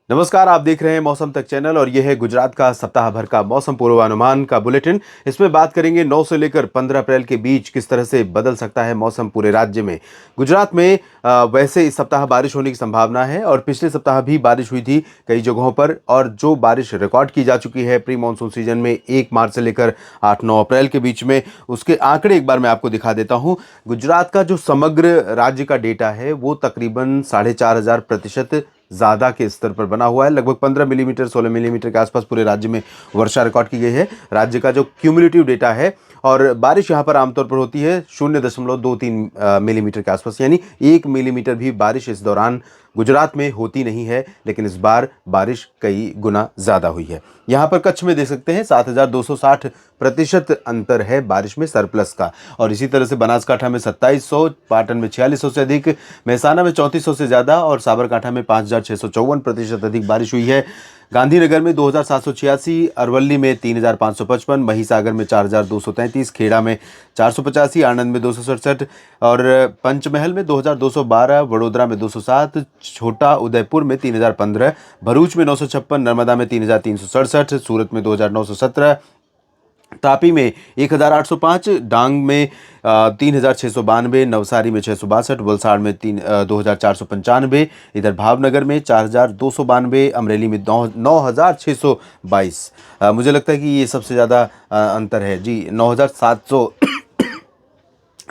नमस्कार, आप देख रहे हैं मौसम तक चैनल और यह है गुजरात का सप्ताह भर का मौसम पूर्वानुमान का बुलेटिन। इसमें बात करेंगे 9 से लेकर 15 अप्रैल के बीच किस तरह से बदल सकता है मौसम पूरे राज्य में। गुजरात में वैसे इस सप्ताह बारिश होने की संभावना है और पिछले सप्ताह भी बारिश हुई थी कई जगहों पर, और जो बारिश रिकॉर्ड की जा चुकी है प्री मानसून सीजन में 1 मार्च से लेकर 8-9 अप्रैल के बीच में, उसके आंकड़े एक बार मैं आपको दिखा देता हूं। गुजरात का जो समग्र राज्य का डेटा है वो तकरीबन 4500% ज़्यादा के स्तर पर बना हुआ है। लगभग 15 मिलीमीटर 16 मिलीमीटर के आसपास पूरे राज्य में वर्षा रिकॉर्ड की गई है। राज्य का जो क्यूमुलेटिव डेटा है, और बारिश यहाँ पर आमतौर पर होती है 0.23 मिलीमीटर के आसपास, यानी 1 मिलीमीटर भी बारिश इस दौरान गुजरात में होती नहीं है, लेकिन इस बार बारिश कई गुना ज़्यादा हुई है। यहाँ पर कच्छ में देख सकते हैं 7260% अंतर है बारिश में सरप्लस का, और इसी तरह से बनासकांठा में 2700, पाटन में 4600 से अधिक, मेहसाना में 3400 से ज़्यादा और साबरकांठा में 5654% अधिक बारिश हुई है। गांधीनगर में 2786, अरवली में 3555, महिसागर में 4233, खेड़ा में 485, आणंद में 267 और पंचमहल में 2212, वडोदरा में 207, छोटा उदयपुर में 3015, भरूच में 956, नर्मदा में 3367, सूरत में 2917, तापी में 1805, डांग में 3692, नवसारी में 662, वलसाड़ में 2495, इधर भावनगर में 4292, अमरेली में 9622। मुझे लगता है कि ये सबसे ज़्यादा अंतर है जी। 9700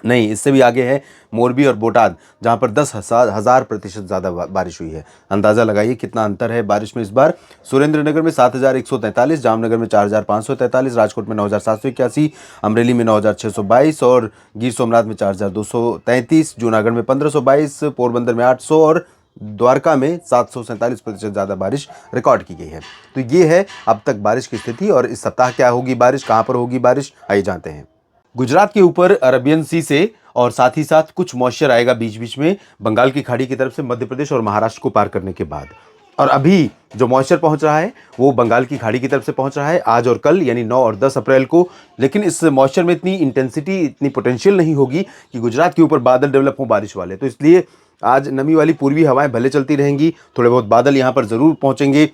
नहीं, इससे भी आगे है मोरबी और बोटाद, जहां पर 10,000% ज़्यादा बारिश हुई है। अंदाज़ा लगाइए कितना अंतर है बारिश में इस बार। सुरेंद्रनगर में 7143, जामनगर में 4543, राजकोट में 9781, अमरेली में 9622 और गिर सोमनाथ में 4233, जूनागढ़ में 1522, पोरबंदर में 800 और द्वारका में 747% ज़्यादा बारिश रिकॉर्ड की गई है। तो ये है अब तक बारिश की स्थिति, और इस सप्ताह क्या होगी बारिश, कहाँ पर होगी बारिश, आइए जानते हैं। गुजरात के ऊपर अरबियन सी से और साथ ही साथ कुछ मॉइस्चर आएगा बीच बीच में बंगाल की खाड़ी की तरफ से मध्य प्रदेश और महाराष्ट्र को पार करने के बाद, और अभी जो मॉइस्चर पहुंच रहा है वो बंगाल की खाड़ी की तरफ से पहुंच रहा है आज और कल, यानी 9 और 10 अप्रैल को। लेकिन इस मॉइस्चर में इतनी इंटेंसिटी, इतनी पोटेंशियल नहीं होगी कि गुजरात के ऊपर बादल डेवलप हो बारिश वाले, तो इसलिए आज नमी वाली पूर्वी हवाएं भले चलती रहेंगी, थोड़े बहुत बादल यहाँ पर ज़रूर पहुँचेंगे।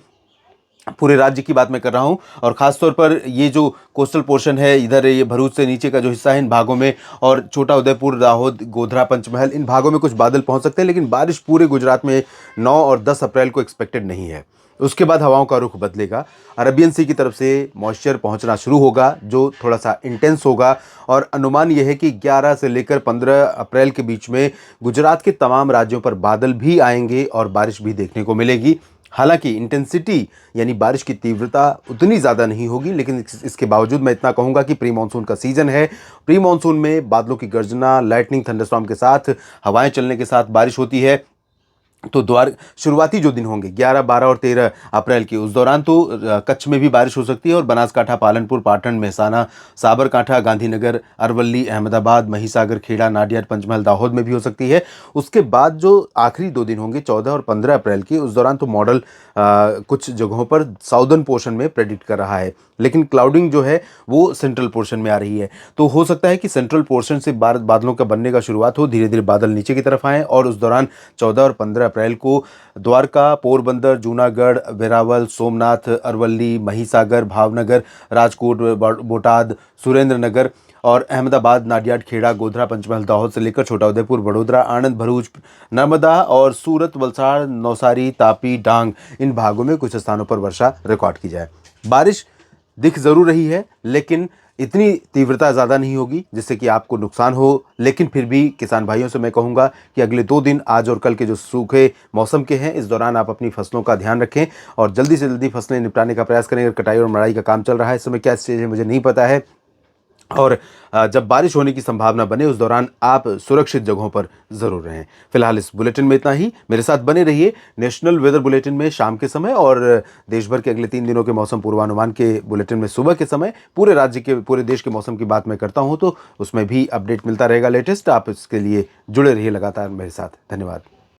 पूरे राज्य की बात मैं कर रहा हूं, और ख़ासतौर पर ये जो कोस्टल पोर्शन है, इधर ये भरूच से नीचे का जो हिस्सा है, इन भागों में, और छोटा उदयपुर, दाहोद, गोधरा, पंचमहल, इन भागों में कुछ बादल पहुंच सकते हैं, लेकिन बारिश पूरे गुजरात में 9 और 10 अप्रैल को एक्सपेक्टेड नहीं है। उसके बाद हवाओं का रुख बदलेगा, अरबियन सी की तरफ से मॉइस्चर पहुंचना शुरू होगा जो थोड़ा सा इंटेंस होगा, और अनुमान यह है कि 11 से लेकर 15 अप्रैल के बीच में गुजरात के तमाम राज्यों पर बादल भी आएंगे और बारिश भी देखने को मिलेगी। हालांकि इंटेंसिटी यानी बारिश की तीव्रता उतनी ज़्यादा नहीं होगी, लेकिन इसके बावजूद मैं इतना कहूँगा कि प्री मानसून का सीज़न है। प्री मानसून में बादलों की गर्जना, लाइटनिंग, थंडरस्टॉर्म के साथ, हवाएं चलने के साथ बारिश होती है। तो शुरुआती जो दिन होंगे 11, 12 और 13 अप्रैल के, उस दौरान तो कच्छ में भी बारिश हो सकती है, और बनासकांठा, पालनपुर, पाटन, मेहसाना, साबरकांठा, गांधीनगर, अरवली, अहमदाबाद, महिसागर, खेड़ा, नाडियाड, पंचमहल, दाहोद में भी हो सकती है। उसके बाद जो आखिरी 2 दिन होंगे 14 और 15 अप्रैल के, उस दौरान तो मॉडल कुछ जगहों पर साउदर्न पोर्शन में प्रेडिक्ट कर रहा है, लेकिन क्लाउडिंग जो है वो सेंट्रल पोर्शन में आ रही है। तो हो सकता है कि सेंट्रल पोर्शन से बादलों का बनने का शुरुआत हो, धीरे धीरे बादल नीचे की तरफ आएँ, और उस दौरान 14 और 15 अप्रैल को द्वारका, पोरबंदर, जूनागढ़, वेरावल, सोमनाथ, अरवली, महिसागर, भावनगर, राजकोट, बोटाद, सुरेंद्रनगर और अहमदाबाद, नाडियाड, खेड़ा, गोधरा, पंचमहल, दाहोद से लेकर छोटा उदयपुर, वडोदरा, आणंद, भरूच, नर्मदा और सूरत, वलसाड़, नौसारी, तापी, डांग, इन भागों में कुछ स्थानों पर वर्षा रिकॉर्ड की जाए। बारिश दिख ज़रूर रही है, लेकिन इतनी तीव्रता ज़्यादा नहीं होगी जिससे कि आपको नुकसान हो। लेकिन फिर भी किसान भाइयों से मैं कहूँगा कि अगले 2 दिन, आज और कल के, जो सूखे मौसम के हैं, इस दौरान आप अपनी फसलों का ध्यान रखें और जल्दी से जल्दी फसलें निपटाने का प्रयास करें। अगर कटाई और मड़ाई का काम चल रहा है, इस समय क्या स्टेज है मुझे नहीं पता है, और जब बारिश होने की संभावना बने उस दौरान आप सुरक्षित जगहों पर ज़रूर रहें। फिलहाल इस बुलेटिन में इतना ही। मेरे साथ बने रहिए नेशनल वेदर बुलेटिन में शाम के समय, और देश भर के अगले 3 दिनों के मौसम पूर्वानुमान के बुलेटिन में सुबह के समय पूरे राज्य के, पूरे देश के मौसम की बात मैं करता हूं, तो उसमें भी अपडेट मिलता रहेगा लेटेस्ट। आप इसके लिए जुड़े रहिए लगातार मेरे साथ। धन्यवाद।